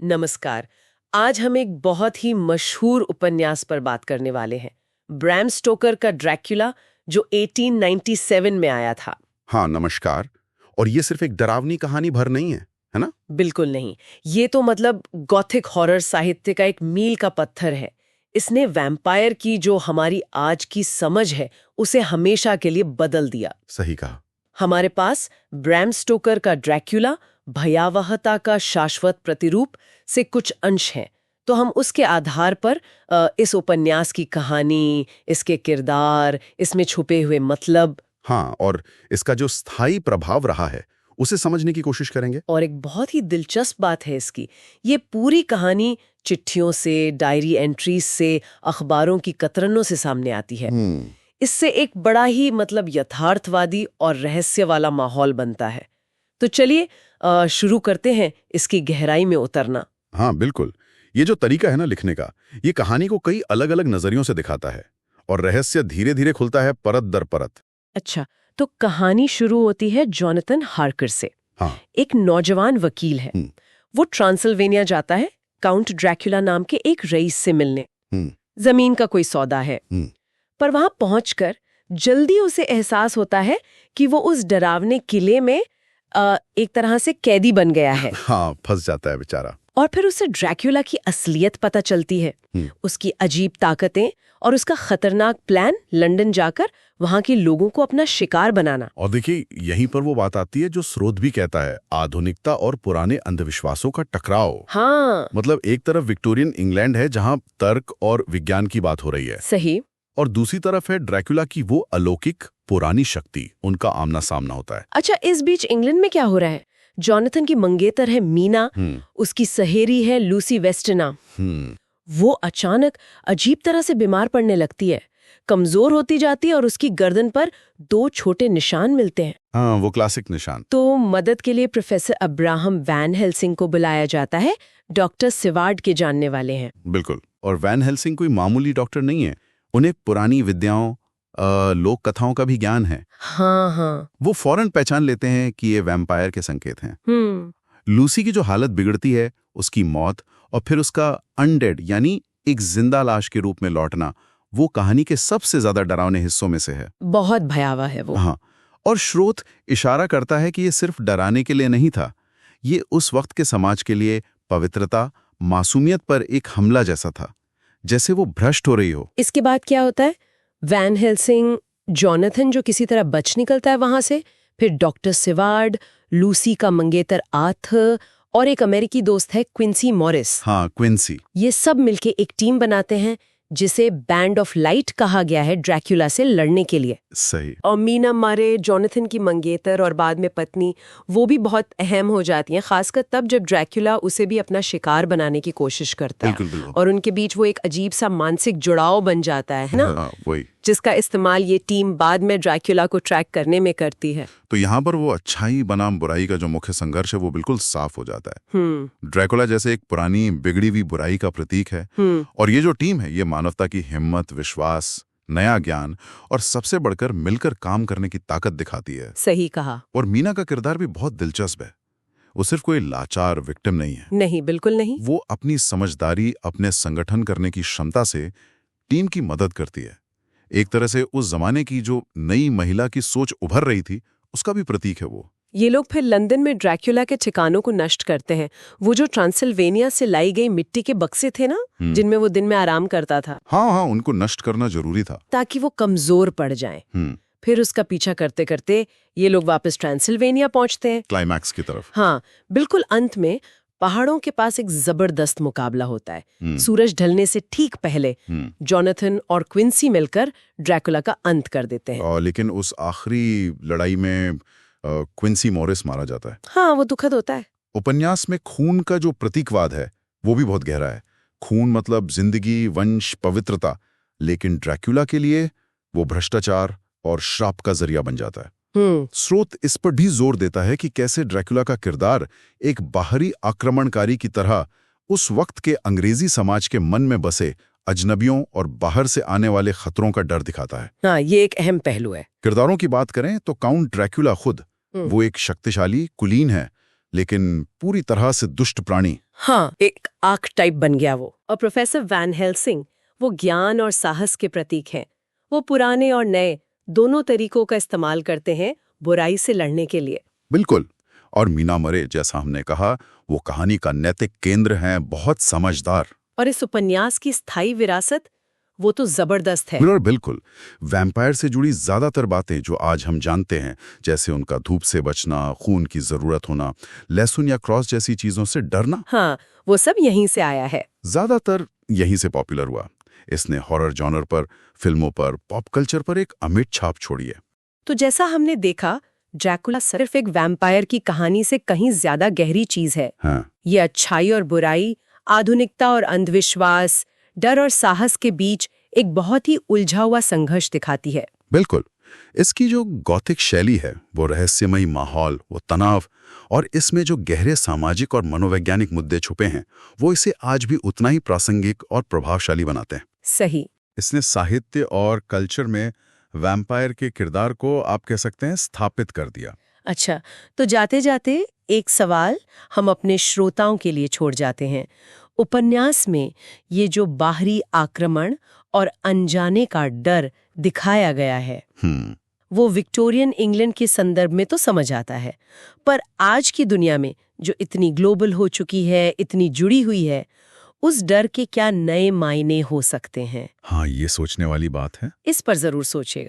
नमस्कार। आज हम एक बहुत ही मशहूर उपन्यास पर बात करने वाले हैं, ब्रैम स्टोकर का ड्रैक्युला, जो 1897 में आया था। हाँ, नमस्कार। और ये सिर्फ एक डरावनी कहानी भर नहीं है ना? बिल्कुल नहीं, ये तो मतलब गॉथिक हॉरर साहित्य का एक मील का पत्थर है। इसने वैम्पायर की जो हमारी आज की समझ है, उसे हमेशा के लिए बदल दिया। सही कहा। हमारे पास ब्रैम स्टोकर का ड्रैक्युला भयावहता का शाश्वत प्रतिरूप से कुछ अंश हैं, तो हम उसके आधार पर इस उपन्यास की कहानी, इसके किरदार, इसमें छुपे हुए मतलब हाँ, और इसका जो स्थायी प्रभाव रहा है उसे समझने की कोशिश करेंगे। और एक बहुत ही दिलचस्प बात है इसकी, ये पूरी कहानी चिट्ठियों से, डायरी एंट्रीज से, अखबारों की कतरनों से सामने आती है। इससे एक बड़ा ही मतलब यथार्थवादी और रहस्य वाला माहौल बनता है। तो चलिए शुरू करते हैं इसकी गहराई में उतरना। हाँ, बिल्कुल। ये जो तरीका है ना लिखने का, ये कहानी को कई अलग अलग नजरियों से दिखाता है और रहस्य धीरे धीरे खुलता है परत दर परत। अच्छा, तो कहानी शुरू होती है जॉनथन हार्कर से। हाँ। एक नौजवान वकील है। वो ट्रांसिल्वेनिया जाता है काउंट ड्रैक्युला नाम के एक रईस से मिलने। जमीन का कोई सौदा है। पर वहां पहुंचकर जल्दी उसे एहसास होता है कि वो उस डरावने किले में एक तरह से कैदी बन गया है। हाँ, फंस जाता है बेचारा। और फिर उसे ड्रैक्युला की असलियत पता चलती है, उसकी अजीब ताकतें और उसका खतरनाक प्लान लंदन जाकर वहां के लोगों को अपना शिकार बनाना। और देखिए, यहीं पर वो बात आती है जो स्रोत भी कहता है, आधुनिकता और पुराने अंधविश्वासों का टकराव। हाँ, मतलब एक तरफ विक्टोरियन इंग्लैंड है जहां तर्क और विज्ञान की बात हो रही है, सही। और दूसरी तरफ है ड्रैक्युला की वो अलौकिक पुरानी शक्ति, उनका आमना सामना होता है। अच्छा, इस बीच इंग्लैंड में क्या हो रहा है? जॉनथन की मंगेतर है मीना, उसकी सहेली है लूसी वेस्टना। वो अचानक अजीब तरह से बीमार पड़ने लगती है, कमजोर होती जाती है और उसकी गर्दन पर 2 छोटे निशान मिलते हैं। हाँ, वो क्लासिक निशान। तो मदद के लिए प्रोफेसर अब्राहम वैन हेल्सिंग को बुलाया जाता है। डॉक्टर सिवार्ड के जानने वाले हैं। बिल्कुल। और वैन हेल्सिंग कोई मामूली डॉक्टर नहीं है, उन्हें पुरानी विद्याओं, लोक कथाओं का भी ज्ञान है। हाँ। वो फौरन पहचान लेते हैं कि ये वैम्पायर के संकेत हैं। लूसी की जो हालत बिगड़ती है, उसकी मौत और फिर उसका अनडेड यानी एक जिंदा लाश के रूप में लौटना, वो कहानी के सबसे ज्यादा डरावने हिस्सों में से है। बहुत भयावह है वो। हाँ, और स्रोत इशारा करता है कि ये सिर्फ डराने के लिए नहीं था, ये उस वक्त के समाज के लिए पवित्रता, मासूमियत पर एक हमला जैसा था, जैसे वो भ्रष्ट हो रही हो। इसके बाद क्या होता है? वैन हेल्सिंग, जॉनथन जो किसी तरह बच निकलता है वहां से, फिर डॉक्टर सिवार्ड, लूसी का मंगेतर आर्थर और एक अमेरिकी दोस्त है क्विंसी मॉरिस। हाँ, क्विंसी। ये सब मिलके एक टीम बनाते हैं जिसे बैंड ऑफ लाइट कहा गया है ड्रैक्युला से लड़ने के लिए। सही। और मीना मारे, जॉनथन की मंगेतर और बाद में पत्नी, वो भी बहुत अहम हो जाती हैं, खासकर तब जब ड्रैक्युला उसे भी अपना शिकार बनाने की कोशिश करता है। बिल्कुल। और उनके बीच वो एक अजीब सा मानसिक जुड़ाव बन जाता है ना? हाँ, वही। जिसका इस्तेमाल ये टीम बाद में ड्रैक्युला को ट्रैक करने में करती है। तो यहाँ पर वो अच्छाई बनाम बुराई का जो मुख्य संघर्ष है वो बिल्कुल साफ हो जाता है। ड्रैकुला जैसे एक पुरानी बिगड़ी हुई बुराई का प्रतीक है, और ये जो टीम है ये मानवता की हिम्मत, विश्वास, नया ज्ञान और सबसे बढ़कर मिलकर काम करने की ताकत दिखाती है। सही कहा। और मीना का किरदार भी बहुत दिलचस्प है। वो सिर्फ कोई लाचार विक्टिम नहीं है। नहीं, बिल्कुल नहीं। वो अपनी समझदारी, अपने संगठन करने की क्षमता से टीम की मदद करती है। एक तरह से उस जमाने की जो नई महिला की सोच उभर रही थी, उसका भी प्रतीक है वो। ये लोग फिर लंदन में ड्रैक्युला के ठिकानों को नष्ट करते हैं। वो जो ट्रांसिल्वेनिया से लाई गई मिट्टी के बक्से थे ना, जिनमें वो दिन में आराम करता था। हाँ, उनको नष्ट करना जरूरी था ताकि वो कमजोर पड़ जाएं। फिर उसका पीछा करते करते ये लोग वापस ट्रांसिल्वेनिया पहुंचते हैं, क्लाइमैक्स की तरफ। हाँ, बिल्कुल अंत में पहाड़ों के पास एक जबरदस्त मुकाबला होता है। सूरज ढलने से ठीक पहले जॉनथन और क्विंसी मिलकर ड्रैकुला का अंत कर देते हैं। लेकिन उस आखिरी लड़ाई में क्विंसी मॉरिस मारा जाता है। हाँ, वो दुखद होता है। उपन्यास में खून का जो प्रतीकवाद है वो भी बहुत गहरा है। खून मतलब जिंदगी, वंश, पवित्रता, लेकिन ड्रैकुला के लिए वो भ्रष्टाचार और श्राप का जरिया बन जाता है। स्रोत इस पर भी जोर देता है कि कैसे ड्रैकुला का किरदार एक बाहरी आक्रमणकारी की तरह उस वक्त के अंग्रेजी समाज के मन में बसे अजनबियों और बाहर से आने वाले खतरों का डर दिखाता है। हाँ, ये एक अहम पहलू है। किरदारों की बात करें तो काउंट ड्रैकुला खुद वो एक शक्तिशाली कुलीन है, लेकिन पूरी तरह से दुष्ट प्राणी। हाँ, एक आर्क टाइप बन गया वो। और प्रोफेसर वैन हेल्सिंग वो ज्ञान और साहस के प्रतीक हैं। वो पुराने और नए दोनों तरीकों का इस्तेमाल करते हैं बुराई से लड़ने के लिए। बिल्कुल। और मीना मरे, जैसा हमने कहा, वो कहानी का नैतिक केंद्र हैं, बहुत समझदार। और इस उपन्यास की स्थायी विरासत वो तो जबरदस्त है। बिल्कुल। वैम्पायर से जुड़ी ज्यादातर बातें जो आज हम जानते हैं, जैसे उनका धूप से बचना, खून की जरूरत होना, लहसुन या क्रॉस जैसी चीजों से डरना, हाँ, वो सब यहीं से आया है। ज्यादातर यहीं से पॉपुलर हुआ। इसने हॉरर जॉनर पर, फिल्मों पर, पॉप कल्चर पर एक अमिट छाप छोड़ी है। तो जैसा हमने देखा, ड्रैकुला सिर्फ एक वैम्पायर की कहानी से कहीं ज्यादा गहरी चीज है। हाँ। ये अच्छाई और बुराई, आधुनिकता और अंधविश्वास, डर और साहस के बीच एक बहुत ही उलझा हुआ संघर्ष दिखाती है। बिल्कुल। इसकी जो गॉथिक शैली है, वो रहस्यमयी माहौल, वो तनाव और इसमें जो गहरे सामाजिक और मनोवैज्ञानिक मुद्दे छुपे हैं, वो इसे आज भी उतना ही प्रासंगिक और प्रभावशाली बनाते हैं। सही। इसने साहित्य और कल्चर में वैम्पायर के किरदार को, आप कह सकते हैं, स्थापित कर दिया। अच्छा, तो जाते जाते एक सवाल हम अपने श्रोताओं के लिए छोड़ जाते हैं। उपन्यास में ये जो बाहरी आक्रमण और अनजाने का डर दिखाया गया है, वो विक्टोरियन इंग्लैंड के संदर्भ में तो समझ आता है, पर आज की दुनिया में जो इतनी ग्लोबल हो चुकी है, इतनी जुड़ी हुई है, उस डर के क्या नए मायने हो सकते हैं? हाँ, ये सोचने वाली बात है। इस पर जरूर सोचिएगा।